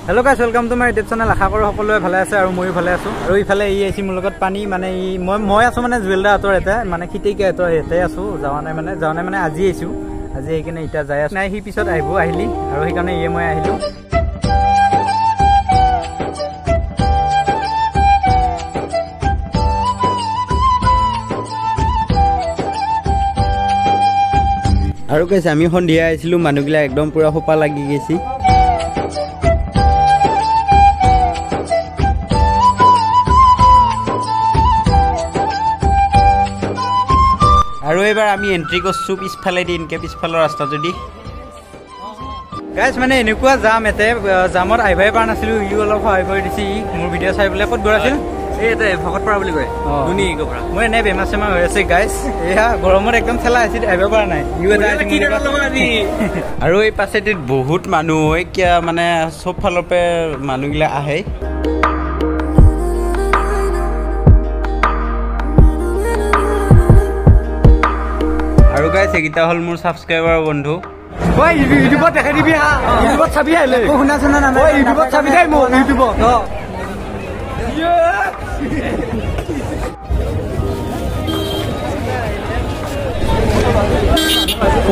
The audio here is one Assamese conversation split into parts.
Hello guys, welcome to my YouTube channel. আশা কৰো সকলোৱে ভালে আছে আৰু মইও ভালে আছো। আৰু ইফালে ই আইছি মোৰ লগত পানী মানে মই আছো মানে জুৱেলদা আতৰ এটা মানে খিতেকে আতৰ এতে আছো যাওয়া নাই মানে আজি আইছো। আজি এইকিনে ইটা যাই আছো। নাই হি পিছত আহিলি আৰু সেই কাৰণে মই আহিলো। আৰু কৈছে আমি সন্ধিয়া আইছিলো মানুহগিলা একদম পুৰা হোপা লাগি গৈছি। আৰু এবাৰ আমি এন্ট্ৰি কৰছো পিছফালে দিনকে পিছফালৰ ৰাস্তাটো দি। গাইস মানে এনেকুৱা জাম এতে জামত আইভাই পাৰ নাছিলো ইউ অলপ সহায় কৰি দিছি মোৰ ভিডিও চাই বলে কত গৰাছিল এতে ভকতপাৰা বুলি কয় দুনি গপৰা মই এনে বেমাৰ সেমা হৈ আছে গাইস এয়া গৰমত একদম ঠেলা আছিল আইভাই পাৰ নাই ইউ এটা আৰু এই পাছেতে বহুত মানুহ হয় কিয়া মানে সব ফালৰ পে মানুহগিলা আহে। আৰু গাইস এগিটা হল মোৰ সাবস্ক্রাইবার বন্ধু ওই ইউটিউবত দেখাই দিবি হা ইউটিউবত চাবি আইলে ও শুনা শুনা না ওই ইউটিউবত চাবি দেই মো ইউটিউবত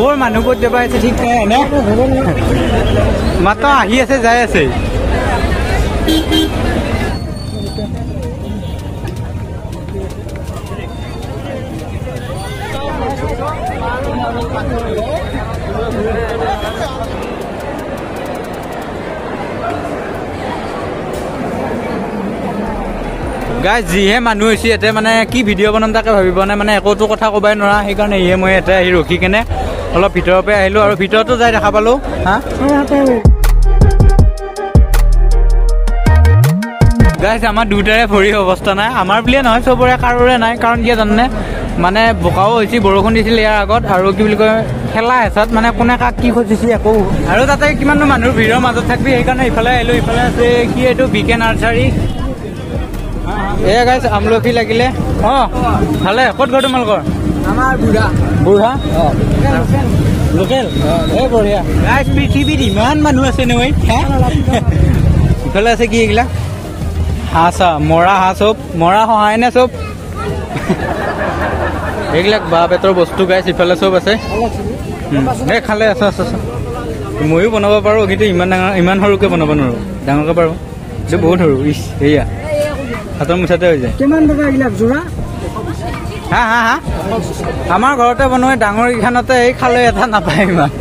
ওর মানুহ কত দেবা আছে ঠিক নাই না মাত্ৰ আহি আছে যাই আছে। গাইস যিহে মানুহ হৈছে এতে মানে কি ভিডিও বনাম তাকে ভাবিব না মানে একোটো কথা কবাই নৰা সেই কাৰণে মই এতে আহি ৰখি কেনে অলপ ভিতৰৰ পৰা আহিলো আৰু ভিতৰতো যাই দেখা পালো হা গাইস আমাৰ দুটাৰে ভৰি অৱস্থা নাই আমাৰ বুলিয়ে নহয় চবৰে কাৰোৰে নাই কাৰণ কি জাননে মানে বোকাও হৈছে বৰষুণ দিছিল ইয়াৰ আগত আৰু কি বুলি কয় খেলা হেঁচাত মানে কোনে কাক কি খুজিছে একো আৰু তাতে কিমান মানুহৰ ভিৰৰ মাজত থাকবি সেইকাৰণে ইফালে আহিলো ইফালে আছে কি এইটো বিকে নাৰ্চাৰী এ গাইস আমলখি লাগিলে ভালে কত ঘৰ তোমালোকৰ আমাৰ বুঢ়া লোকেল এই বঢ়িয়া গাইস পৃথিৱীত ইমান মানুহ আছে নহয় ইফালে আছে কি এইগিলা হাঁহ মৰা হাঁহ চব মৰা সহায় নে চব এইবিলাক বাঁহ বেতৰ বস্তু গাইছ ইফালে চব আছে এই খালে আছে ময়ো বনাব পাৰো কিন্তু ইমান ডাঙৰ ইমান সৰুকে বনাব নোৱাৰো ডাঙৰকে পাৰো এইটো বহুত সৰু এয়া হাতৰ মুছাতে হৈ যায় কিমান টকা এইবিলাক যোৰা হা আমাৰ ঘৰতে বনোৱা ডাঙৰ ইখানতে এই খালৈ এটা নাপায় ইমান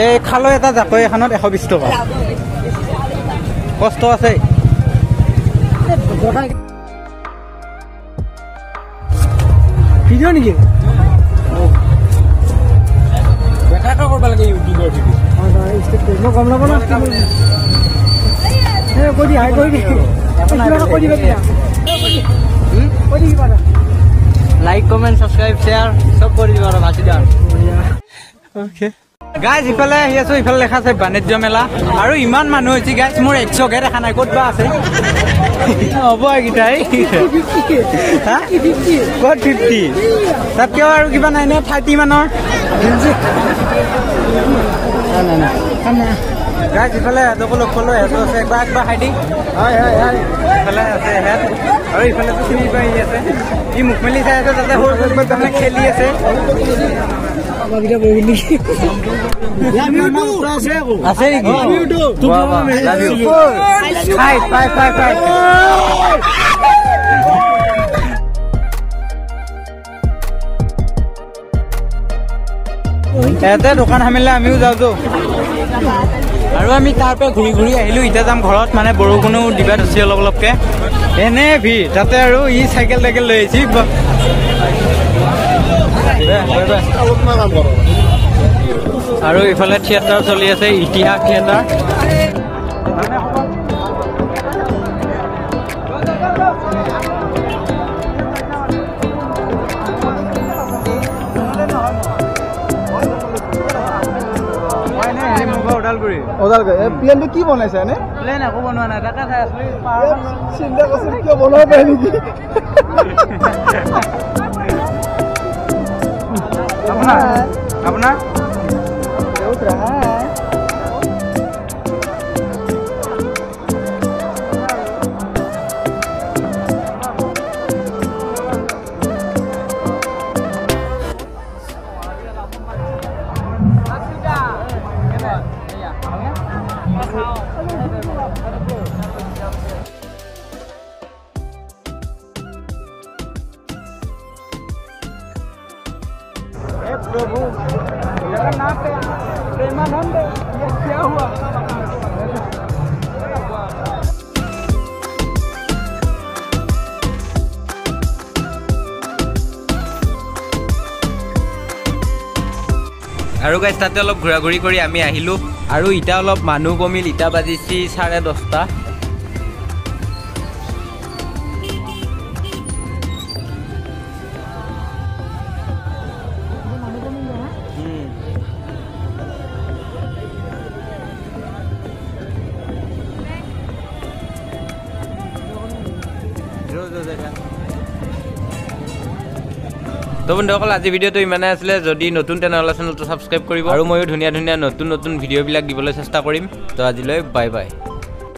এই খালৈ এটা জাকৈ এখনত 120 টকা কষ্ট আছে ভিডিও নেকি দেখা কৰিব লাগে ইউটিউবৰ ভিডিও গম নাপাব না লাইক কমেন্ট সাবস্ক্রাইব শেয়ার সব করে দিবা আর বাঁচি দাও ওকে গাইস ইফালে আহি আছো ইফালে লেখা আছে বাণিজ্য মেলা আৰু ইমান মানুহ হৈছে গাইস মোৰ 100 কে দেখা নাই ক'ত বা আছে হ'ব এইটাই হা 50 তাতকে আৰু কিবা নাই নে 30 মানৰ না গাইস ইফালে দকলক ফলো হেটো আছে একবাৰ হাইডি হয় ইফালে আছে হেড আৰু ইফালে তো চিনি পাই আছে ই মুখমেলি চাই আছে তাতে হৰ মানে খেলি আছে বাগিটা বহিলি আছে নেকি ফাইট এতে দোকান হামিলে আমিও যাওঁতো আৰু আমি তাৰ পৰা ঘূৰি আহিলো এতিয়া যাম ঘৰত মানে বৰষুণো দিবা ধৰিছে অলপকে এনে ভিৰ তাতে আৰু ই চাইকেল লৈ আহিছি আৰু ইফালে থিয়েটাৰ চলি আছে ইতিহাস থিয়েটাৰ প্লেনটো কি বনাইছে এনে প্লেন একো বনোৱা নাই তাকে চাই আছিলো চিন্তা কৰিছিল কিয় বনাব পাৰে নেকি আপোনাৰ আৰু গাইছ তাতে অলপ ঘূৰা ঘূৰি কৰি আমি আহিলোঁ আৰু ইটা অলপ মানুহ কমিল ইটা বাজিছি 10:30 তো বন্ধুসকল আজি ভিডিঅ'টো ইমানে আছিলে যদি নতুন তেনেহ'লে চেনেলটো ছাবস্ক্ৰাইব কৰিব আৰু ময়ো ধুনীয়া ধুনীয়া নতুন নতুন ভিডিঅ'বিলাক দিবলৈ চেষ্টা কৰিম তো আজিলৈ বাই বাই